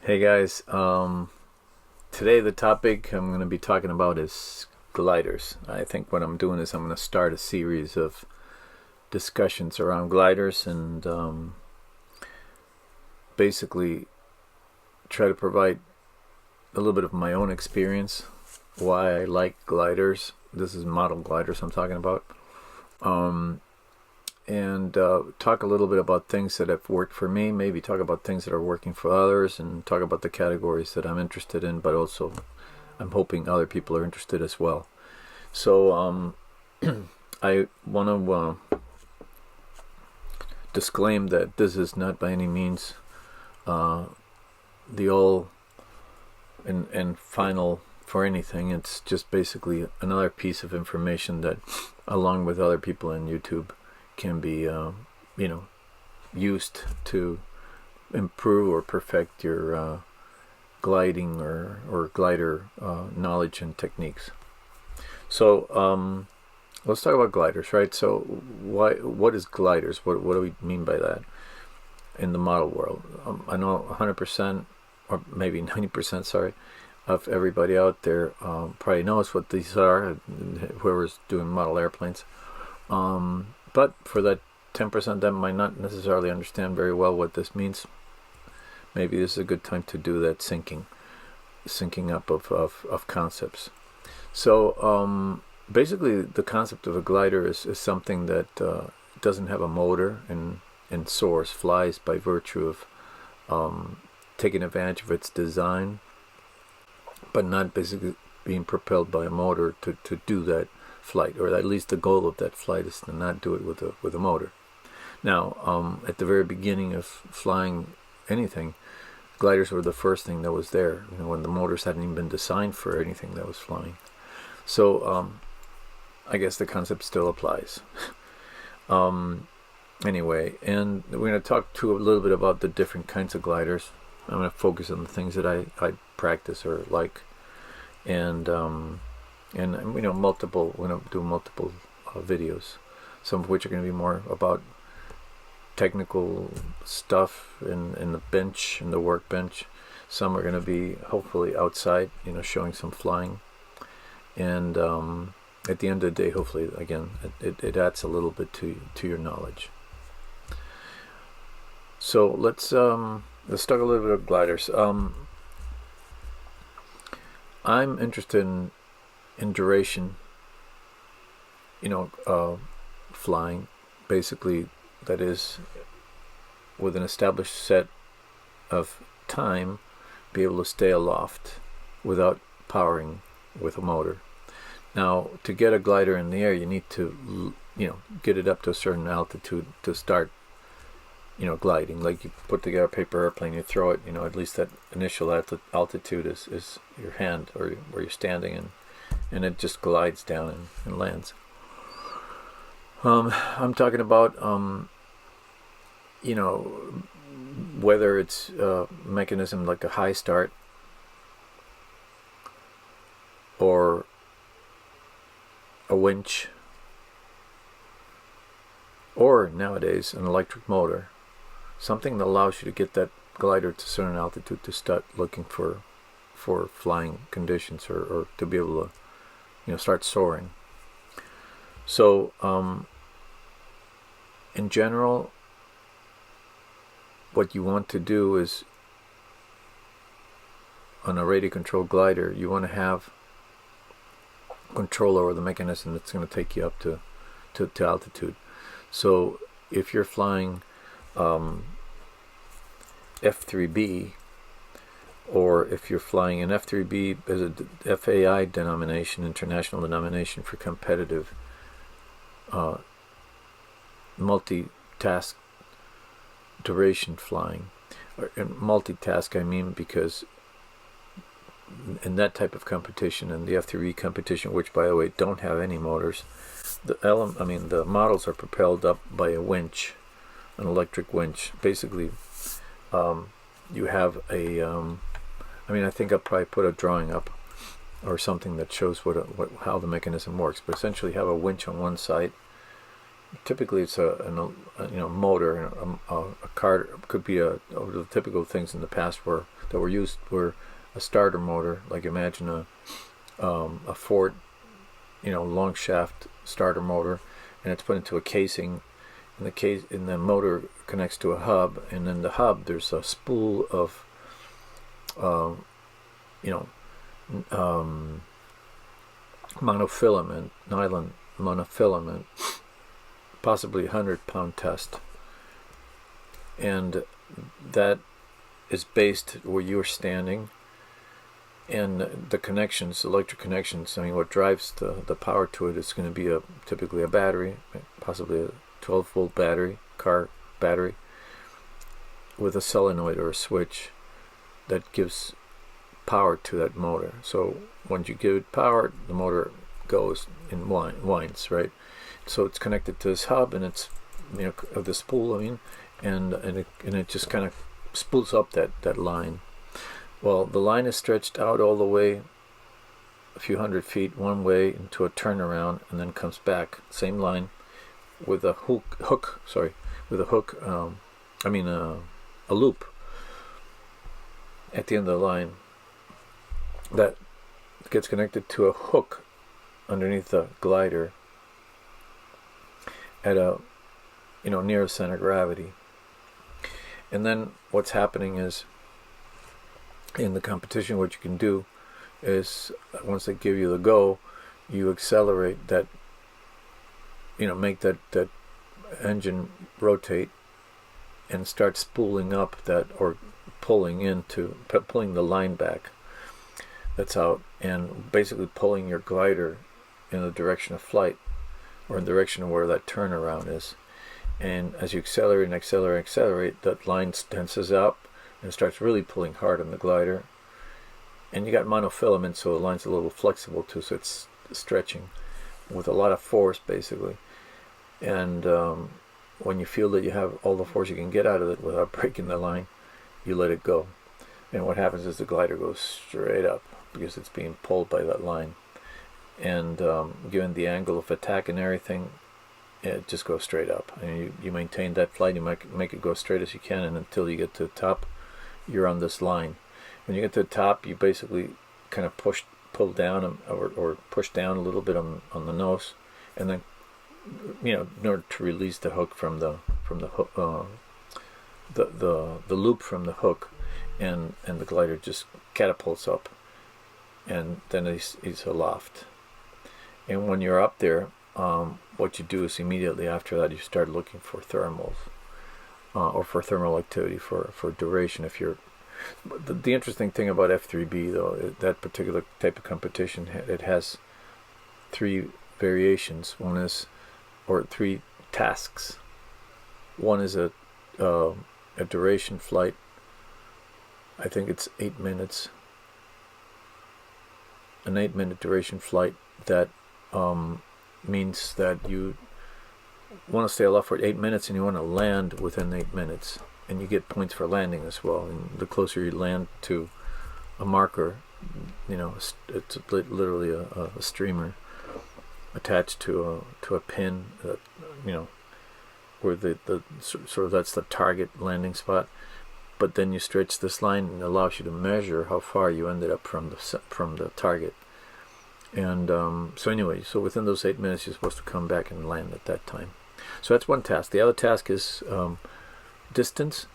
Hey guys, today the topic I'm going to be talking about is gliders. I think what I'm doing is I'm going to start a series of discussions around gliders and basically try to provide a little bit of my own experience, why I like gliders. This is model gliders I'm talking about. And talk a little bit about things that have worked for me, maybe talk about things that are working for others, and talk about the categories that I'm interested in, but also I'm hoping other people are interested as well. So I want to disclaim that this is not by any means the all and final for anything. It's just basically another piece of information that, along with other people in YouTube, can be used to improve or perfect your gliding or glider knowledge and techniques. So let's talk about gliders, right? So what is gliders? What do we mean by that in the model world? I know 100% or maybe 90%, sorry, of everybody out there probably knows what these are, whoever's doing model airplanes. But for that 10% that might not necessarily understand very well what this means, maybe this is a good time to do that syncing up of concepts. So basically the concept of a glider is something that doesn't have a motor and soars, flies by virtue of taking advantage of its design, but not basically being propelled by a motor to do that flight, or at least the goal of that flight is to not do it with a motor. Now, at the very beginning of flying anything, gliders were the first thing that was there, when the motors hadn't even been designed for anything that was flying. So I guess the concept still applies. Anyway, and we're going to talk a little bit about the different kinds of gliders. I'm going to focus on the things that I practice or like, and multiple. We're going to do multiple videos, some of which are going to be more about technical stuff in the bench, in the workbench. Some are going to be hopefully outside, showing some flying, and at the end of the day, hopefully, again, it adds a little bit to your knowledge. So let's talk a little bit of gliders. I'm interested in duration, flying, basically, that is, with an established set of time, be able to stay aloft without powering with a motor. Now, to get a glider in the air, you need to, get it up to a certain altitude to start, gliding. Like you put together a paper airplane, you throw it, at least that initial altitude is your hand or where you're standing, and it just glides down and lands. I'm talking about, whether it's a mechanism like a high start or a winch, or nowadays an electric motor, something that allows you to get that glider to a certain altitude to start looking for flying conditions or to be able to start soaring. So in general, what you want to do is, on a radio controlled glider, you want to have control over the mechanism that's going to take you up to altitude. So if you're flying F3B, or if you're flying an F3B as a FAI denomination, international denomination for competitive multitask duration flying, and multitask I mean because in that type of competition, and the F3B competition, which by the way don't have any motors, the models are propelled up by a winch, an electric winch. Basically, you have a I think I'll probably put a drawing up or something that shows how the mechanism works. But essentially, you have a winch on one side typically it's motor, a car could be the typical things in the past that were used were a starter motor. Like imagine a Ford, long shaft starter motor, and it's put into a casing. And the motor connects to a hub, and in the hub there's a spool of monofilament, nylon monofilament, possibly 100-pound test, and that is based where you're standing, and the connections, electric connections. I mean, what drives the power to it is going to be typically a battery, possibly a 12-volt car battery, with a solenoid or a switch that gives power to that motor. So once you give it power, the motor goes and winds, right? So it's connected to this hub, and it's of the spool. I mean, and it just kind of spools up that line. Well, the line is stretched out all the way a few hundred feet one way into a turnaround, and then comes back same line with a a loop at the end of the line that gets connected to a hook underneath the glider at near a center of gravity. And then what's happening is, in the competition, what you can do is, once they give you the go, you accelerate that, make that engine rotate and start spooling up that, or pulling the line back that's out, and basically pulling your glider in the direction of flight, or in the direction of where that turnaround is. And as you accelerate, that line tenses up and starts really pulling hard on the glider. And you got monofilament, so the line's a little flexible too, so it's stretching with a lot of force, basically. And when you feel that you have all the force you can get out of it without breaking the line, you let it go. And what happens is the glider goes straight up because it's being pulled by that line. And given the angle of attack and everything, it just goes straight up. And you maintain that flight, you make it go straight as you can, and until you get to the top, you're on this line. When you get to the top, you basically kind of pull down or push down a little bit on the nose, and then in order to release the hook from the hook, the loop from the hook, and the glider just catapults up, and then he's aloft. And when you're up there, what you do is immediately after that you start looking for thermals, or for thermal activity for duration. If you're the interesting thing about F3B, though, that particular type of competition, it has three variations. Three tasks. One is a duration flight. I think it's 8 minutes. An 8-minute duration flight that means that you want to stay aloft for 8 minutes, and you want to land within 8 minutes, and you get points for landing as well. And the closer you land to a marker, it's literally a streamer attached to a pin that where the sort of that's the target landing spot. But then you stretch this line, and it allows you to measure how far you ended up from the target. And so within those 8 minutes, you're supposed to come back and land at that time. So that's one task. The other task is distance,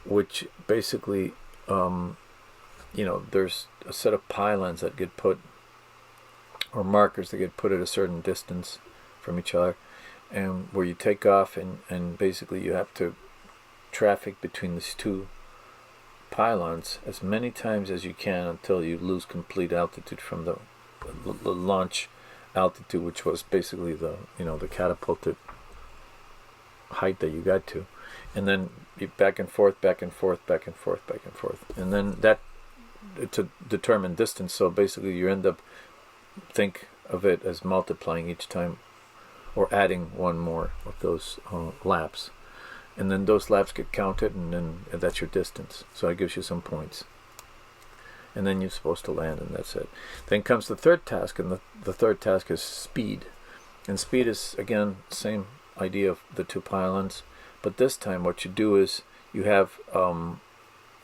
which basically, there's a set of pylons that get put, or markers that get put at a certain distance from each other, and where you take off, and basically you have to traffic between these two pylons as many times as you can until you lose complete altitude from the launch altitude, which was basically the catapulted height that you got to, and then you back and forth, and then that to determine distance. So basically you end up, think of it as multiplying each time, or adding one more of those laps, and then those laps get counted, and that's your distance. So it gives you some points, and then you're supposed to land, and that's it. Then comes the third task, and the third task is speed. And speed is, again, same idea of the two pylons, but this time what you do is you have,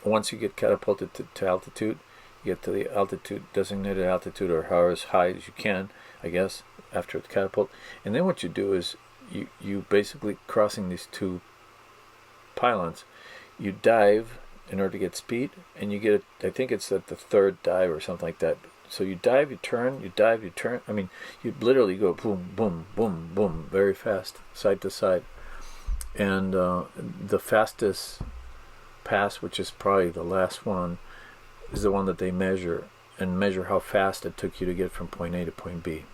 once you get catapulted to altitude, you get to the altitude, designated altitude, or however as high as you can, I guess, after the catapult. And then what you do is you basically, crossing these two pylons, you dive in order to get speed, and you get, I think it's at the third dive or something like that. So you dive, you turn, you dive, you turn. I mean, you literally go boom, boom, boom, boom, very fast, side to side. And the fastest pass, which is probably the last one, is the one that they measure, and measure how fast it took you to get from point A to point B.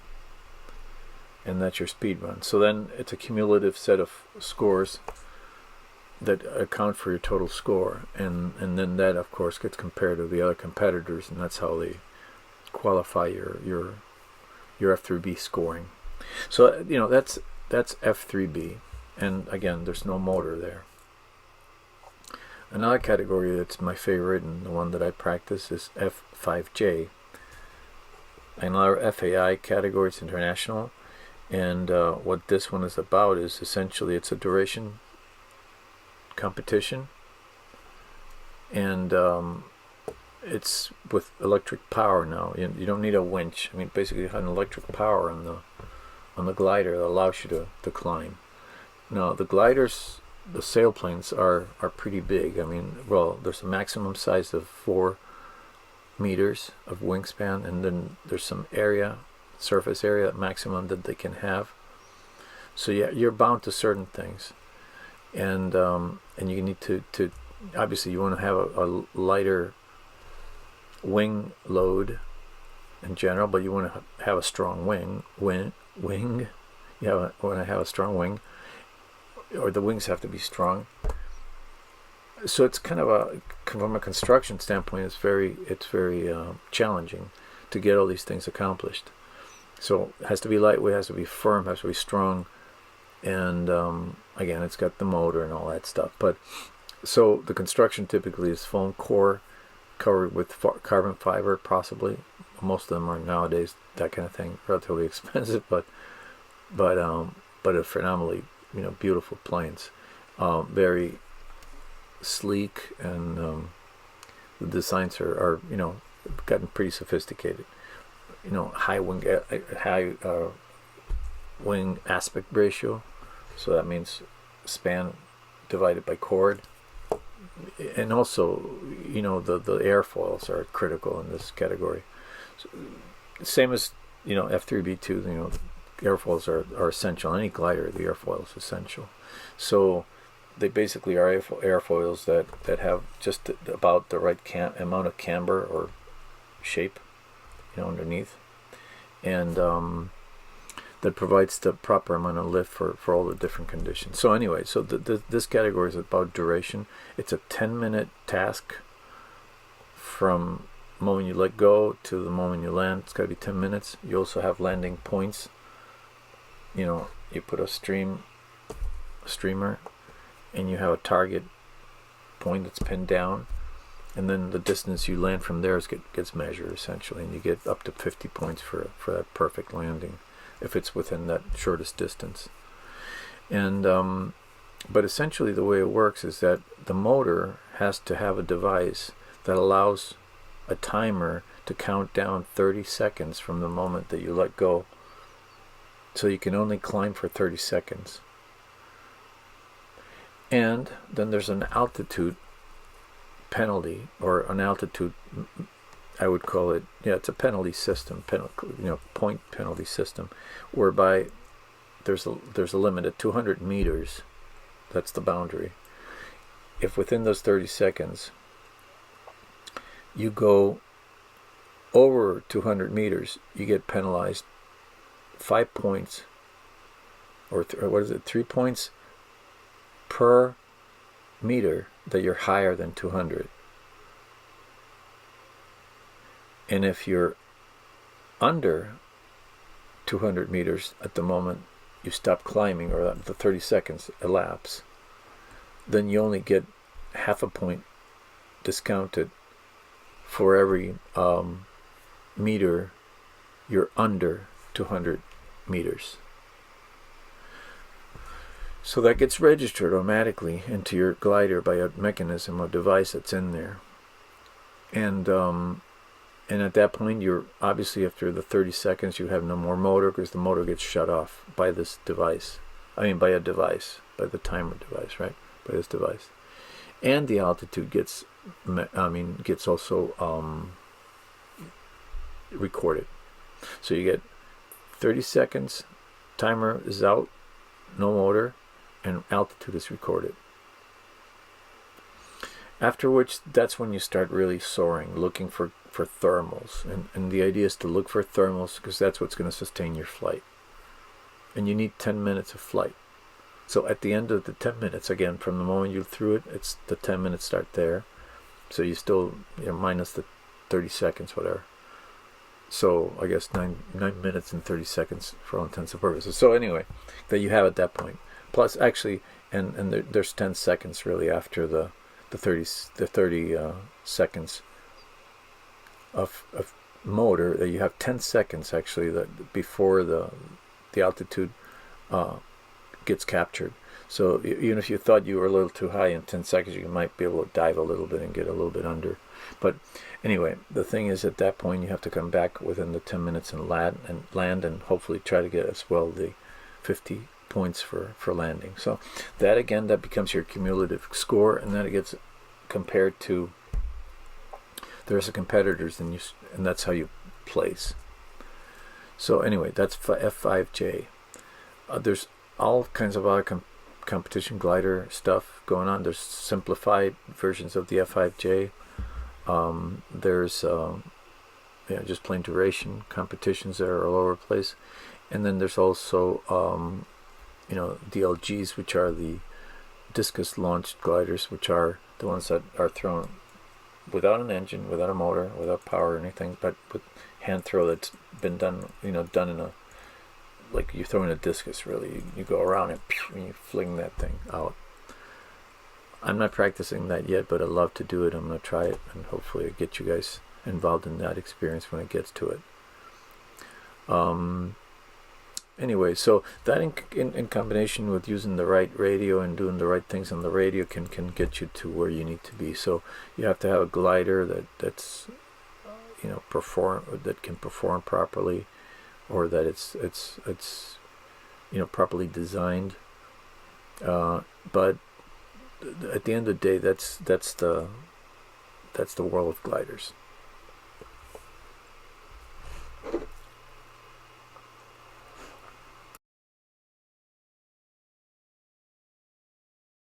And that's your speed run. So then it's a cumulative set of scores that account for your total score, and then that of course gets compared to the other competitors, and that's how they qualify your F3B scoring. So that's F3B, and again, there's no motor there. Another category that's my favorite and the one that I practice is F5J. Another FAI category, it's international, and what this one is about is essentially it's a duration competition, and it's with electric power now. You don't need a winch. I mean, basically you have an electric power on the glider that allows you to climb. Now the gliders, the sailplanes are pretty big. I mean, well, there's a maximum size of 4 meters of wingspan, and then there's some surface area maximum that they can have. So yeah, you're bound to certain things, and you need to obviously you want to have a lighter wing load in general, but you want to have a strong wing. You want to have a strong wing, or the wings have to be strong. So it's kind of from a construction standpoint, it's very challenging to get all these things accomplished. So it has to be lightweight, has to be firm, has to be strong, and again, it's got the motor and all that stuff. But so the construction typically is foam core covered with carbon fiber, possibly. Most of them are nowadays that kind of thing, relatively expensive, but a phenomenally beautiful planes, very sleek, and the designs are gotten pretty sophisticated. High wing aspect ratio, so that means span divided by chord, and also the airfoils are critical in this category. So, same as F3B2, airfoils are essential. Any glider, the airfoil is essential. So they basically are airfoils that have just about the right amount of camber or shape underneath, and that provides the proper amount of lift for all the different conditions. So anyway, so this category is about duration. It's a 10-minute task from the moment you let go to the moment you land. It's got to be 10 minutes. You also have landing points. You put a streamer, and you have a target point that's pinned down, and then the distance you land from there gets measured essentially, and you get up to 50 points for that perfect landing if it's within that shortest distance. And but essentially the way it works is that the motor has to have a device that allows a timer to count down 30 seconds from the moment that you let go, so you can only climb for 30 seconds. And then there's an altitude penalty, or an altitude, I would call it, it's a penalty system, point penalty system, whereby there's a limit at 200 meters. That's the boundary. If within those 30 seconds you go over 200 meters, you get penalized 5 points, or 3 points per meter that you're higher than 200. And if you're under 200 meters at the moment you stop climbing, or the 30 seconds elapse, then you only get half a point discounted for every meter you're under 200 meters. So that gets registered automatically into your glider by a mechanism or device that's in there. And at that point, you're obviously, after the 30 seconds, you have no more motor, because the motor gets shut off by this device. By a device, by the timer device, right? By this device. And the altitude gets also recorded. So you get 30 seconds, timer is out, no motor, and altitude is recorded. After which, that's when you start really soaring, looking for thermals. And the idea is to look for thermals, because that's what's going to sustain your flight. And you need 10 minutes of flight. So at the end of the 10 minutes, again, from the moment you threw it, it's the 10 minutes start there. So you still, minus the 30 seconds, whatever. So I guess 9 minutes and 30 seconds for all intents and purposes. So anyway, that you have at that point. Plus, actually, and there's 10 seconds really after the 30 seconds of motor, that you have 10 seconds actually that before the altitude gets captured. So even if you thought you were a little too high, in 10 seconds you might be able to dive a little bit and get a little bit under. But anyway, the thing is, at that point you have to come back within the 10 minutes and land and hopefully try to get as well the 50 points for landing. So that becomes your cumulative score, and then it gets compared to the rest of competitors, and that's how you place. So anyway, that's F5J. There's all kinds of other competition glider stuff going on. There's simplified versions of the F5J. There's just plain duration competitions that are all over the place. And then there's also DLGs, which are the discus launched gliders, which are the ones that are thrown without an engine, without a motor, without power or anything, but with hand throw that's been done in a, like you're throwing a discus really. You go around and you fling that thing out. I'm not practicing that yet, but I'd love to do it. I'm going to try it, and hopefully I get you guys involved in that experience when it gets to it. Anyway, so that in combination with using the right radio and doing the right things on the radio can get you to where you need to be. So you have to have a glider that's can perform properly, or that it's properly designed. But at the end of the day, that's the world of gliders.